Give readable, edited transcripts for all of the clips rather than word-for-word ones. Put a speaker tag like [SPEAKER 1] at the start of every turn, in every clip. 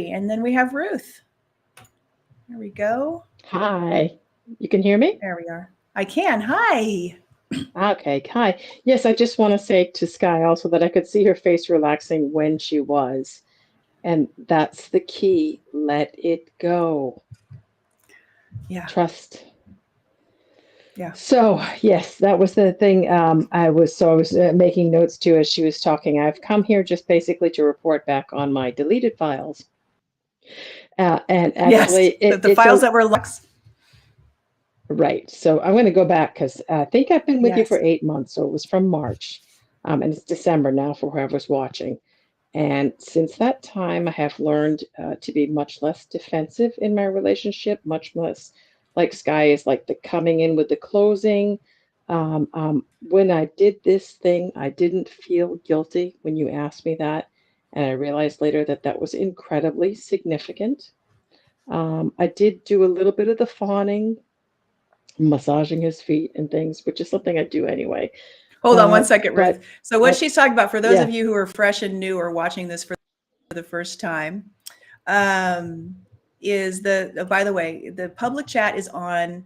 [SPEAKER 1] Mary, and then we have Ruth. There we go.
[SPEAKER 2] Hi. You can hear me?
[SPEAKER 1] There we are. I can. Hi.
[SPEAKER 2] Okay. Hi. Yes, I just want to say to Sky also that I could see her face relaxing when she was. And that's the key. Let it go.
[SPEAKER 1] Yeah.
[SPEAKER 2] Trust.
[SPEAKER 1] Yeah.
[SPEAKER 2] So, yes, that was the thing. I was making notes too as she was talking. I've come here just basically to report back on my deleted files. And
[SPEAKER 1] Yes.
[SPEAKER 2] actually,
[SPEAKER 1] The files that were locked.
[SPEAKER 2] right. So I'm going to go back because I think I've been with you for
[SPEAKER 1] Yes.
[SPEAKER 2] 8 months. So it was from March, and it's December now for whoever's watching. And since that time, I have learned to be much less defensive in my relationship, much less like Sky is like the coming in with the closing. When I did this thing, I didn't feel guilty when you asked me that. And I realized later that that was incredibly significant. I did do a little bit of the fawning, massaging his feet and things, which is something I do anyway.
[SPEAKER 1] Hold on one second, Ruth.
[SPEAKER 2] But
[SPEAKER 1] So what she's talking about, for those of
[SPEAKER 2] yeah,
[SPEAKER 1] you who are fresh and new or watching this for the first time, um, is by the way, the public chat is on,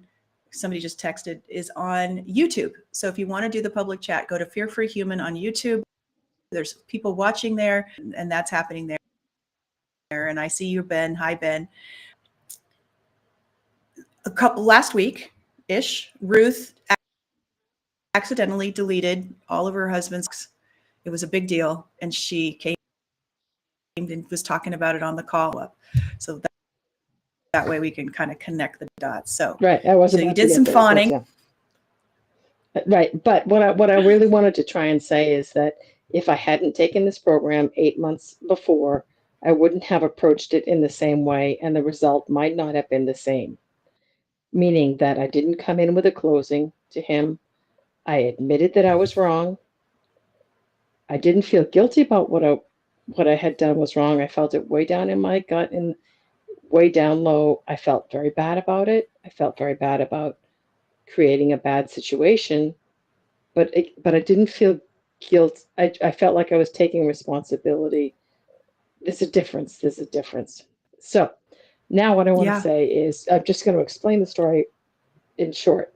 [SPEAKER 1] somebody just texted, is on YouTube. So if you want to do the public chat, go to Fear Free Human on YouTube. There's people watching there, and that's happening there. And I see you, Ben. Hi, Ben. Last week-ish, Ruth accidentally deleted all of her husband's. It was a big deal, and she came and was talking about it on the call up. So that way we can kind of connect the dots. So,
[SPEAKER 2] right. I was
[SPEAKER 1] so you
[SPEAKER 2] about to
[SPEAKER 1] did
[SPEAKER 2] get
[SPEAKER 1] some
[SPEAKER 2] there, but
[SPEAKER 1] fawning.
[SPEAKER 2] yeah. Right. But what I really wanted to try and say is that if I hadn't taken this program 8 months before, I wouldn't have approached it in the same way, and the result might not have been the same. Meaning that I didn't come in with a closing to him. I admitted that I was wrong. I didn't feel guilty about what I had done was wrong. I felt it way down in my gut and way down low. I felt very bad about it. I felt very bad about creating a bad situation, but I didn't feel guilt. I felt like I was taking responsibility. There's a difference. There's a difference. So now what I want to
[SPEAKER 1] Yeah,
[SPEAKER 2] say is I'm just going to explain the story in short.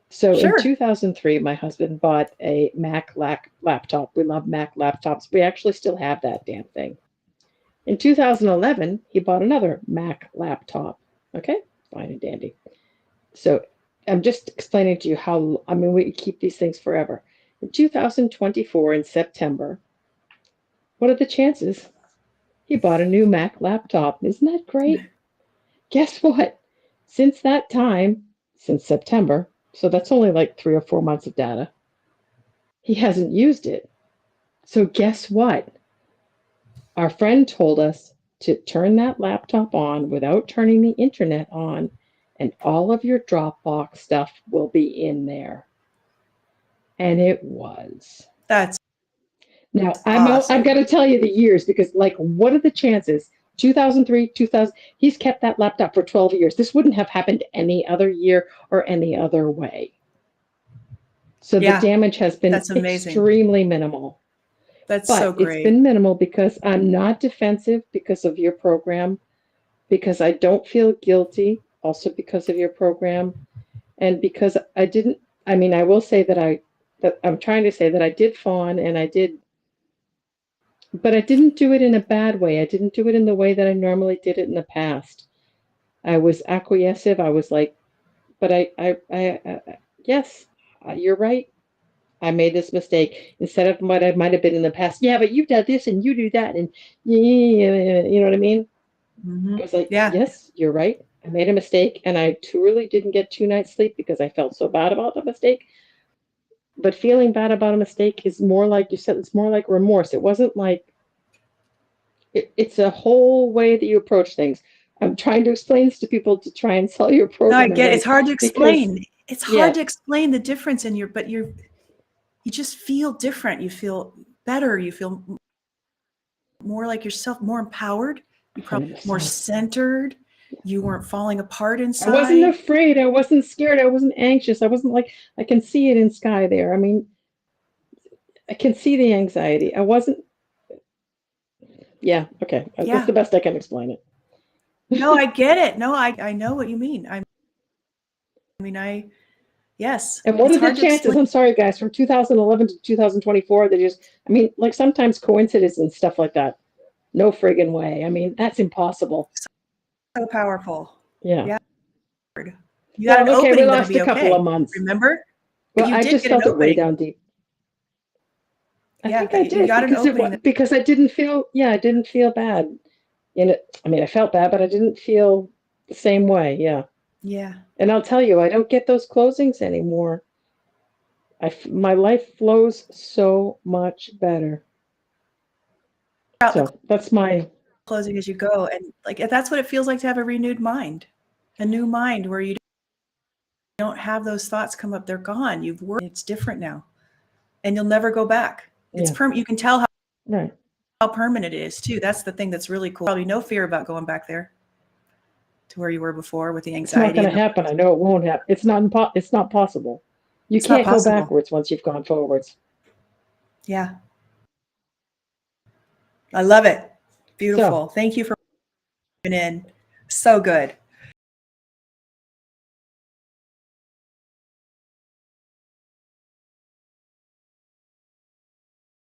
[SPEAKER 2] So in
[SPEAKER 1] sure.
[SPEAKER 2] 2003, my husband bought a laptop. We love Mac laptops. We actually still have that damn thing. In 2011, he bought another Mac laptop. Okay, fine and dandy. So I'm just explaining to you how, I mean, we keep these things forever. In 2024, in September, what are the chances? He bought a new Mac laptop. Isn't that great? Guess what? Since that time, since September, so that's only like 3 or 4 months of data, he hasn't used it. So guess what? Our friend told us to turn that laptop on without turning the internet on, and all of your Dropbox stuff will be in there. And it was.
[SPEAKER 1] That's
[SPEAKER 2] Now, I've got
[SPEAKER 1] awesome.
[SPEAKER 2] to tell you the years because, like, what are the chances? 2003, 2000, he's kept that laptop for 12 years. This wouldn't have happened any other year or any other way. So the
[SPEAKER 1] Yeah,
[SPEAKER 2] damage has been
[SPEAKER 1] that's amazing.
[SPEAKER 2] extremely minimal.
[SPEAKER 1] That's so
[SPEAKER 2] But it's
[SPEAKER 1] great.
[SPEAKER 2] been minimal because I'm not defensive because of your program, because I don't feel guilty, also because of your program, and because I didn't. I mean, I will say that I'm trying to say that I did fawn and I did, but I didn't do it in a bad way. I didn't do it in the way that I normally did it in the past. I was acquiescive. I was like, but yes, you're right. I made this mistake instead of what I might have been in the past. Yeah, but you did this and you do that, and yeah, you know what I mean? I was like,
[SPEAKER 1] Yeah.
[SPEAKER 2] yes, you're right. I made a mistake, and I truly didn't get 2 nights sleep because I felt so bad about the mistake. But feeling bad about a mistake is more like you said, it's more like remorse. It wasn't like it's a whole way that you approach things. I'm trying to explain this to people to try and sell your
[SPEAKER 1] No, I
[SPEAKER 2] program in a
[SPEAKER 1] get it. It's
[SPEAKER 2] way
[SPEAKER 1] hard to
[SPEAKER 2] because,
[SPEAKER 1] explain. It's hard
[SPEAKER 2] yeah,
[SPEAKER 1] to explain the difference in you just feel different. You feel better. You feel more like yourself, more empowered. You probably more
[SPEAKER 2] 100%.
[SPEAKER 1] centered. You weren't falling apart
[SPEAKER 2] I wasn't
[SPEAKER 1] inside.
[SPEAKER 2] afraid. I wasn't scared. I wasn't anxious. I wasn't like, I can see it in Sky there. I mean, I can see the anxiety. I wasn't, yeah, okay. That's
[SPEAKER 1] Yeah.
[SPEAKER 2] the best I can explain it.
[SPEAKER 1] No, I get it. No, I know what you mean. Yes,
[SPEAKER 2] And what
[SPEAKER 1] it's
[SPEAKER 2] are the
[SPEAKER 1] hard to
[SPEAKER 2] chances?
[SPEAKER 1] explain.
[SPEAKER 2] I'm sorry, guys, from 2011 to 2024, they just, I mean, like sometimes coincidence and stuff like that. No friggin' way. I mean, that's impossible.
[SPEAKER 1] So powerful.
[SPEAKER 2] Yeah.
[SPEAKER 1] Yeah. You got
[SPEAKER 2] Well,
[SPEAKER 1] an
[SPEAKER 2] okay, we
[SPEAKER 1] opening that'll
[SPEAKER 2] lost
[SPEAKER 1] be
[SPEAKER 2] a couple of
[SPEAKER 1] okay.
[SPEAKER 2] months.
[SPEAKER 1] Remember?
[SPEAKER 2] Well,
[SPEAKER 1] You
[SPEAKER 2] I
[SPEAKER 1] did
[SPEAKER 2] just
[SPEAKER 1] get an
[SPEAKER 2] felt it way
[SPEAKER 1] opening.
[SPEAKER 2] down deep. I
[SPEAKER 1] Yeah,
[SPEAKER 2] think I
[SPEAKER 1] you
[SPEAKER 2] did
[SPEAKER 1] got an
[SPEAKER 2] because
[SPEAKER 1] opening.
[SPEAKER 2] because I didn't feel, yeah, I didn't feel bad. I mean, I felt bad, but I didn't feel the same way. Yeah.
[SPEAKER 1] Yeah.
[SPEAKER 2] And I'll tell you, I don't get those closings anymore. My life flows so much better.
[SPEAKER 1] Throughout the
[SPEAKER 2] So that's my,
[SPEAKER 1] closing as you go. And like that's what it feels like to have a renewed mind. A new mind where you don't have those thoughts come up. They're gone. You've worked. It's different now. And you'll never go back. It's
[SPEAKER 2] yeah,
[SPEAKER 1] permanent. You can tell
[SPEAKER 2] right.
[SPEAKER 1] how permanent it is too. That's the thing that's really cool. Probably no fear about going back there to where you were before with the
[SPEAKER 2] It's not
[SPEAKER 1] anxiety
[SPEAKER 2] going
[SPEAKER 1] and
[SPEAKER 2] to happen. I know it won't happen. It's not possible. You
[SPEAKER 1] it's not
[SPEAKER 2] can't go
[SPEAKER 1] possible.
[SPEAKER 2] backwards once you've gone forwards.
[SPEAKER 1] Yeah. I love it.
[SPEAKER 2] So
[SPEAKER 1] Beautiful. Thank you for coming in. So good.